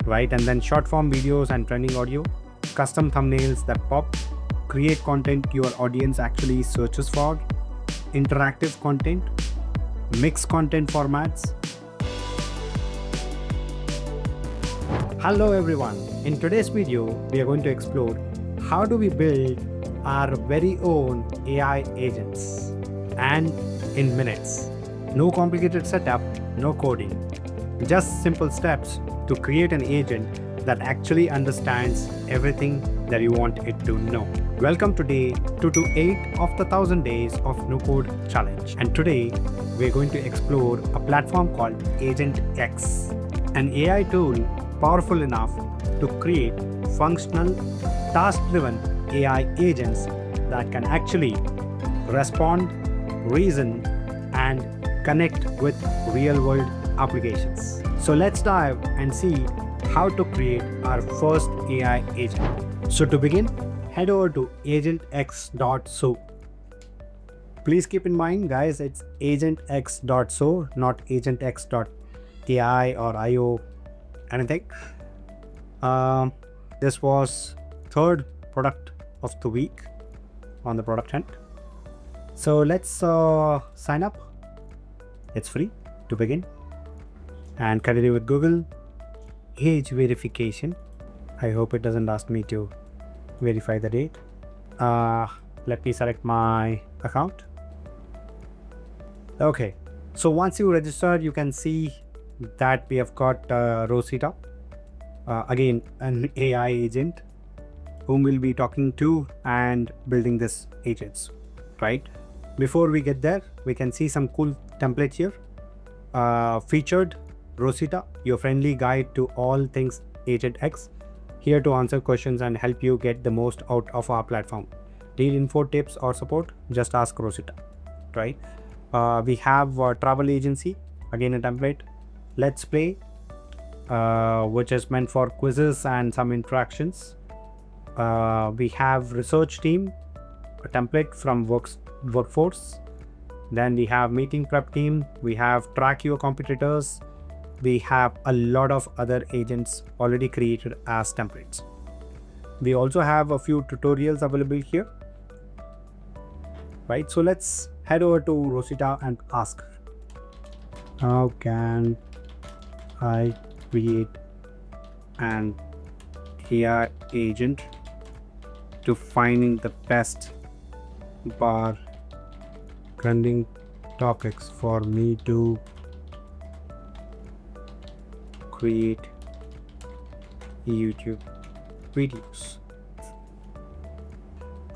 right? And then short form videos and trending audio, custom thumbnails that pop, create content your audience actually searches for, interactive content, mixed content formats. Hello everyone, in today's video we are going to explore how do we build our very own AI agents, and in minutes. No complicated setup, no coding, just simple steps to create an agent that actually understands everything that you want it to know. Welcome to day 228 of the 1000 days of no code challenge, and today we're going to explore a platform called AgentX, an AI tool powerful enough to create functional, task-driven AI agents that can actually respond, reason, and connect with real-world applications. So let's dive and see how to create our first AI agent. So to begin, head over to agentx.so. Please keep in mind, guys, it's agentx.so, not agentx.ki or io anything. This was third product of the week on the product hunt. So let's sign up. It's free to begin, and continue with Google age verification. I hope it doesn't ask me to verify the date. Let me select my account. Okay, so once you register, you can see that we have got Rosita, again an AI agent whom we'll be talking to and building this agents, right? Before we get there, we can see some cool templates here. Featured Rosita, your friendly guide to all things AgentX, here to answer questions and help you get the most out of our platform. Need info, tips or support? Just ask Rosita, right? We have travel agency, again a template. Let's play, which is meant for quizzes and some interactions. We have research team, a template from workforce. Then we have meeting prep team. We have track your competitors. We have a lot of other agents already created as templates. We also have a few tutorials available here, right? So let's head over to Rosita and ask her, how can I create an AI agent to finding the best bar trending topics for me to create YouTube videos?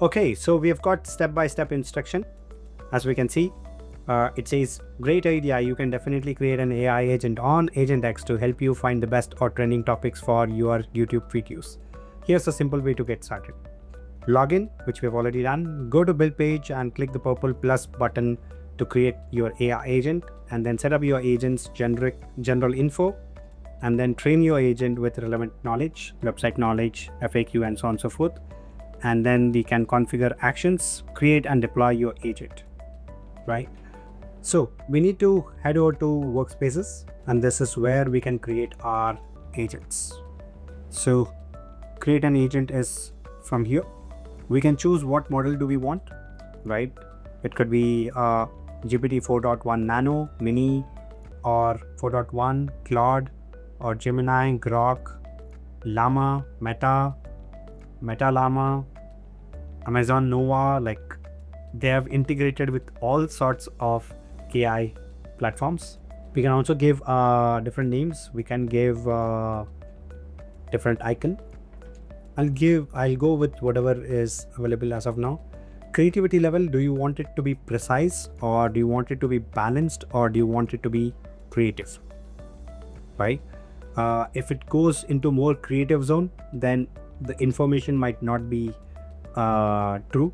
Okay, so we have got step-by-step instruction. As we can see, it says, great idea, you can definitely create an AI agent on AgentX to help you find the best or trending topics for your YouTube videos. Here's a simple way to get started. Login, which we've already done. Go to build page and click the purple plus button to create your AI agent, and then set up your agent's general info, and then train your agent with relevant knowledge, website knowledge, FAQ, and so on and so forth. And then we can configure actions, create and deploy your agent, right? So we need to head over to workspaces, and this is where we can create our agents. So create an agent is from here. We can choose what model do we want, right? It could be GPT 4.1 Nano, Mini, or 4.1 Claude, or Gemini, Grok, Llama, Meta Llama, Amazon Nova. Like, they have integrated with all sorts of AI platforms. We can also give different names. We can give different icon. I'll go with whatever is available as of now. Creativity level, do you want it to be precise, or do you want it to be balanced, or do you want it to be creative, right? If it goes into more creative zone, then the information might not be true.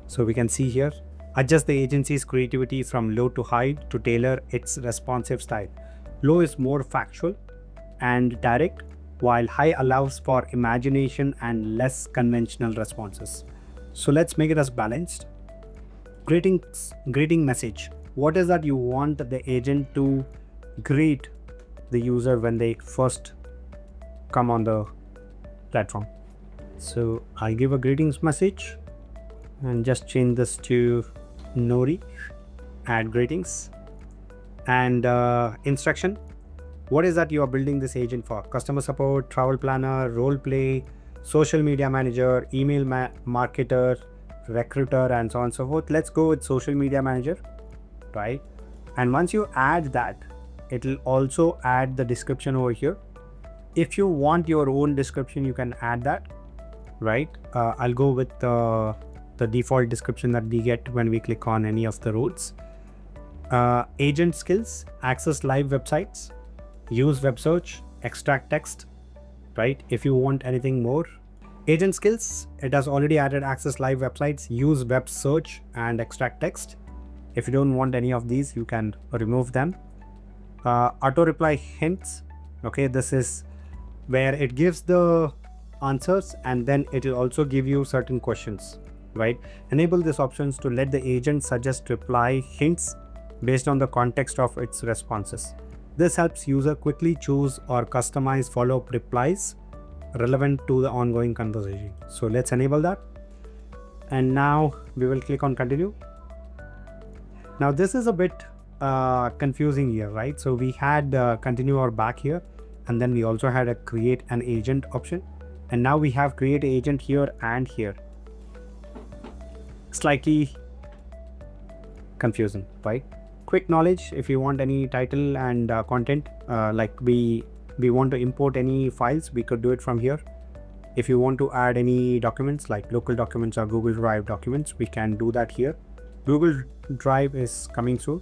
So we can see here, adjust the agency's creativity from low to high to tailor its responsive style. Low is more factual and direct, while high allows for imagination and less conventional responses. So let's make it as balanced. Greeting message. What is that you want the agent to greet the user when they first come on the platform. So I'll give a greetings message and just change this to Nori, add greetings, and instruction. What is that you are building this agent for? Customer support, travel planner, role play, social media manager, email marketer, recruiter, and so on and so forth. Let's go with social media manager, right? And once you add that, it will also add the description over here. If you want your own description, you can add that, right? I'll go with the default description that we get when we click on any of the roles. Agent skills: access live websites, use web search, extract text, right? If you want anything more. Agent skills, it has already added access live websites, use web search, and extract text. If you don't want any of these, you can remove them. Auto reply hints. Okay, this is where it gives the answers and then it will also give you certain questions, right? Enable these options to let the agent suggest reply hints based on the context of its responses. This helps user quickly choose or customize follow-up replies relevant to the ongoing conversation. So let's enable that. And now we will click on continue. Now this is a bit confusing here, right? So we had continue or back here, and then we also had a create an agent option. And now we have create agent here and here. Slightly confusing, right? Quick knowledge: if you want any title and content, like we want to import any files, we could do it from here. If you want to add any documents like local documents or Google Drive documents, we can do that here. Google Drive is coming through.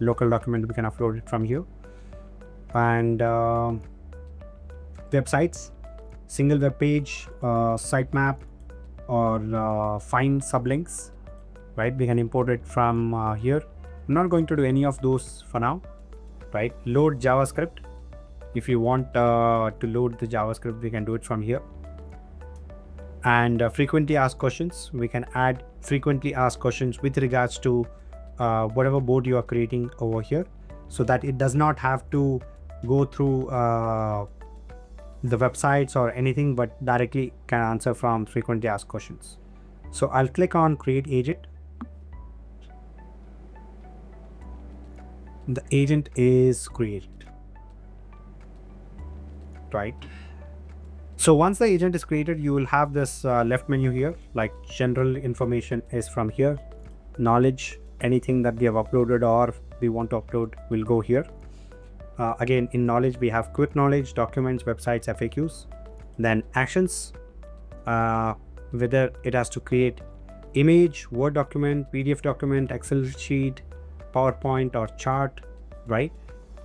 Local document, we can upload it from here. And websites, single web page, sitemap, or find sublinks, right? We can import it from here. I'm not going to do any of those for now, right? Load JavaScript. If you want to load the JavaScript, we can do it from here. And frequently asked questions, we can add frequently asked questions with regards to whatever board you are creating over here, so that it does not have to go through the websites or anything, but directly can answer from frequently asked questions. So I'll click on create agent. The agent is created, right? So once the agent is created, you will have this left menu here, like general information is from here. Knowledge, anything that we have uploaded or we want to upload will go here. Again, in knowledge, we have quick knowledge, documents, websites, FAQs. Then actions, whether it has to create image, Word document, PDF document, Excel sheet, PowerPoint, or chart, right?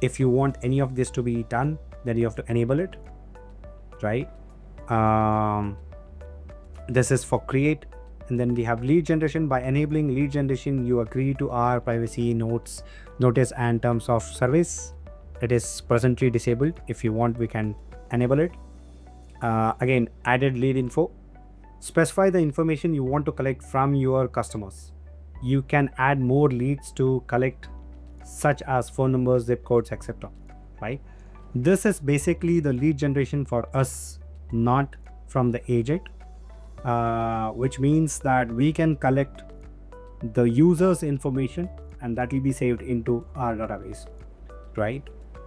If you want any of this to be done, then you have to enable it, right? This is for create. And then we have lead generation. By enabling lead generation, you agree to our privacy notice and terms of service. It is presently disabled. If you want, we can enable it. Again, added lead info. Specify the information you want to collect from your customers. You can add more leads to collect, such as phone numbers, zip codes, etc. Right? This is basically the lead generation for us, not from the agent, which means that we can collect the user's information and that will be saved into our database, right?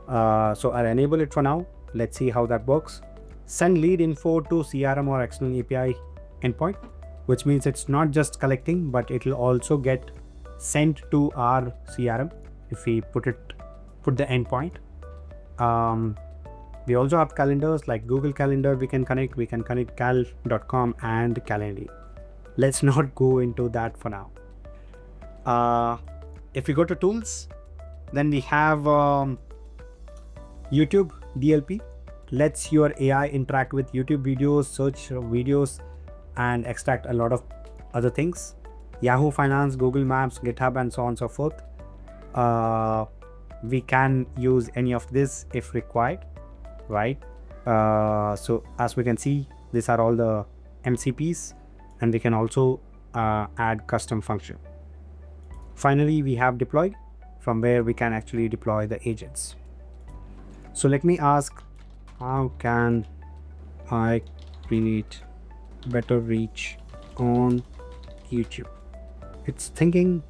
So I'll enable it for now. Let's see how that works. Send lead info to CRM or external API endpoint, which means it's not just collecting, but it will also get sent to our CRM if we put the endpoint. We also have calendars like Google Calendar. We can connect cal.com and Calendly. Let's not go into that for now. If we go to tools, then we have YouTube DLP. Lets your AI interact with YouTube videos, search videos, and extract a lot of other things. Yahoo Finance, Google Maps, GitHub, and so on and so forth. We can use any of this if required, right? So as we can see, these are all the MCPs, and we can also add custom function. Finally, we have deploy, from where we can actually deploy the agents. So let me ask, how can I create better reach on YouTube. It's thinking,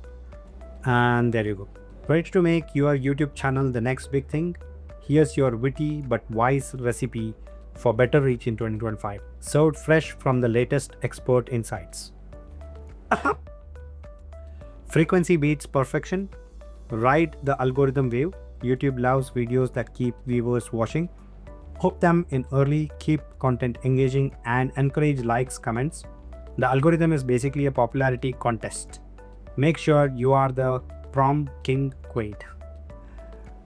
and there you go. Ready to make your YouTube channel the next big thing? Here's your witty but wise recipe for better reach in 2025. Served fresh from the latest expert insights. Frequency beats perfection. Ride the algorithm wave. YouTube loves videos that keep viewers watching. Hook them in early, keep content engaging, and encourage likes, comments. The algorithm is basically a popularity contest. Make sure you are the prom king queen.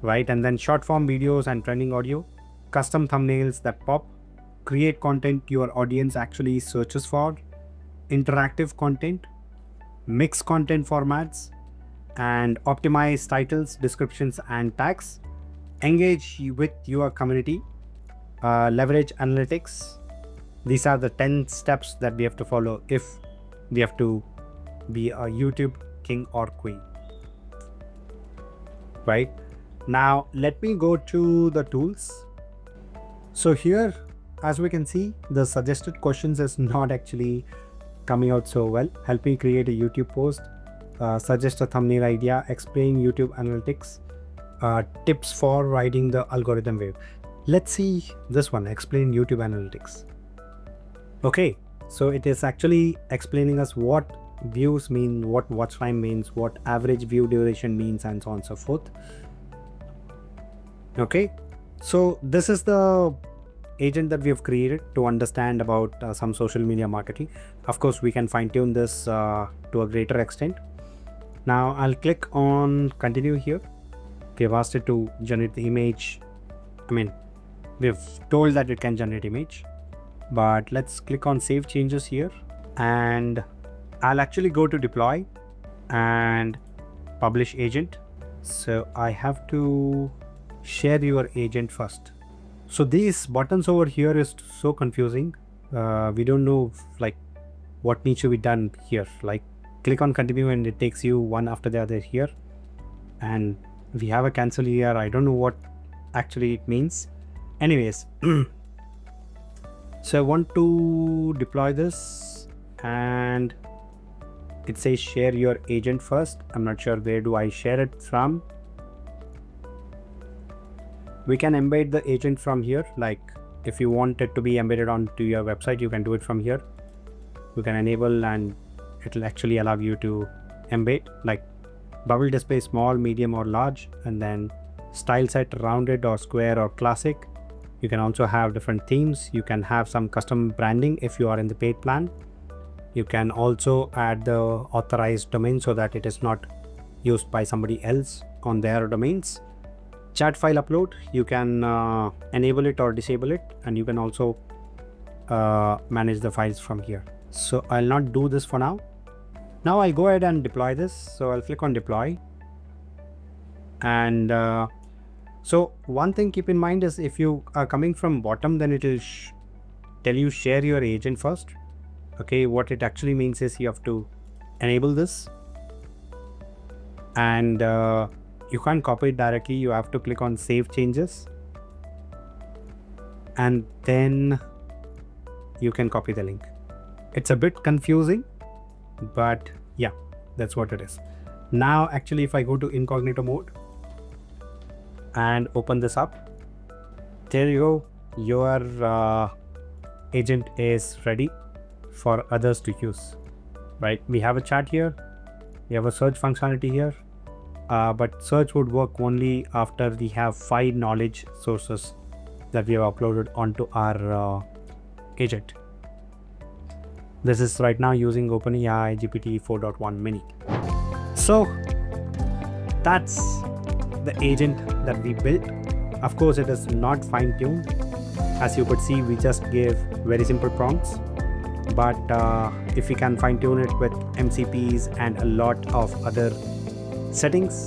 Right? And then short form videos and trending audio, custom thumbnails that pop, create content your audience actually searches for, interactive content, mix content formats, and optimize titles, descriptions, and tags. Engage with your community, leverage analytics. These are the 10 steps that we have to follow if we have to be a YouTube king or queen. Right? Now, let me go to the tools. So here, as we can see, the suggested questions is not actually coming out so well. Help me create a YouTube post, suggest a thumbnail idea, explain YouTube analytics, tips for riding the algorithm wave. Let's see this one, explain YouTube analytics. Okay, so it is actually explaining us what views mean, what watch time means, what average view duration means, and so on and so forth. Okay, so this is the agent that we have created to understand about some social media marketing. Of course, we can fine tune this to a greater extent. Now I'll click on continue here. We have asked it to generate the image. We've told that it can generate image, but let's click on save changes here, and I'll actually go to deploy and publish agent. So I have to share your agent first. So these buttons over here is so confusing. We don't know what needs to be done here. Like click on continue and it takes you one after the other here, and we have a cancel here. I don't know what actually it means. Anyways, so I want to deploy this, and it says share your agent first. I'm not sure where do I share it from. We can embed the agent from here. Like if you want it to be embedded onto your website, you can do it from here. You can enable and it will actually allow you to embed like bubble display small, medium or large, and then style set rounded or square or classic. You can also have different themes. You can have some custom branding if you are in the paid plan. You can also add the authorized domain so that it is not used by somebody else on their domains. Chat file upload, you can enable it or disable it, and you can also manage the files from here. So I'll not do this for now. Now I'll go ahead and deploy this. So I'll click on deploy, and so one thing keep in mind is if you are coming from bottom, then it will tell you share your agent first. Okay, what it actually means is you have to enable this, and you can't copy it directly. You have to click on save changes, and then you can copy the link. It's a bit confusing, but yeah, that's what it is. Now actually if I go to incognito mode and open this up, there you go, your agent is ready for others to use. Right, we have a chat here, we have a search functionality here, but search would work only after we have 5 knowledge sources that we have uploaded onto our agent. This is right now using OpenAI GPT 4.1 mini. So that's the agent that we built. Of course, it is not fine-tuned. As you could see, we just gave very simple prompts. But if we can fine-tune it with MCPs and a lot of other settings,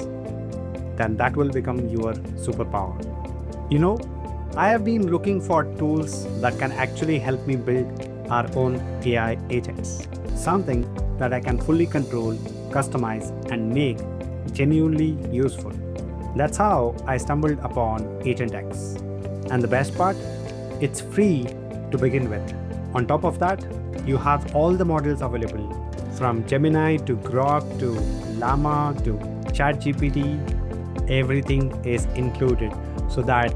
then that will become your superpower. You know, I have been looking for tools that can actually help me build our own AI agents. Something that I can fully control, customize, and make genuinely useful. That's how I stumbled upon AgentX. And the best part, it's free to begin with. On top of that, you have all the models available from Gemini to Grok to Llama to ChatGPT. Everything is included so that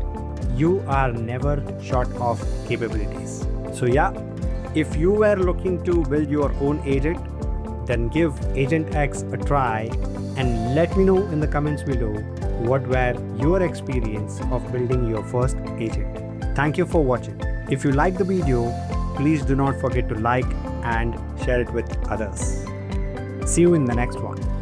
you are never short of capabilities. So yeah, if you were looking to build your own agent, then give AgentX a try and let me know in the comments below what were your experience of building your first agent. Thank you for watching. If you like the video, please do not forget to like and share it with others. See you in the next one.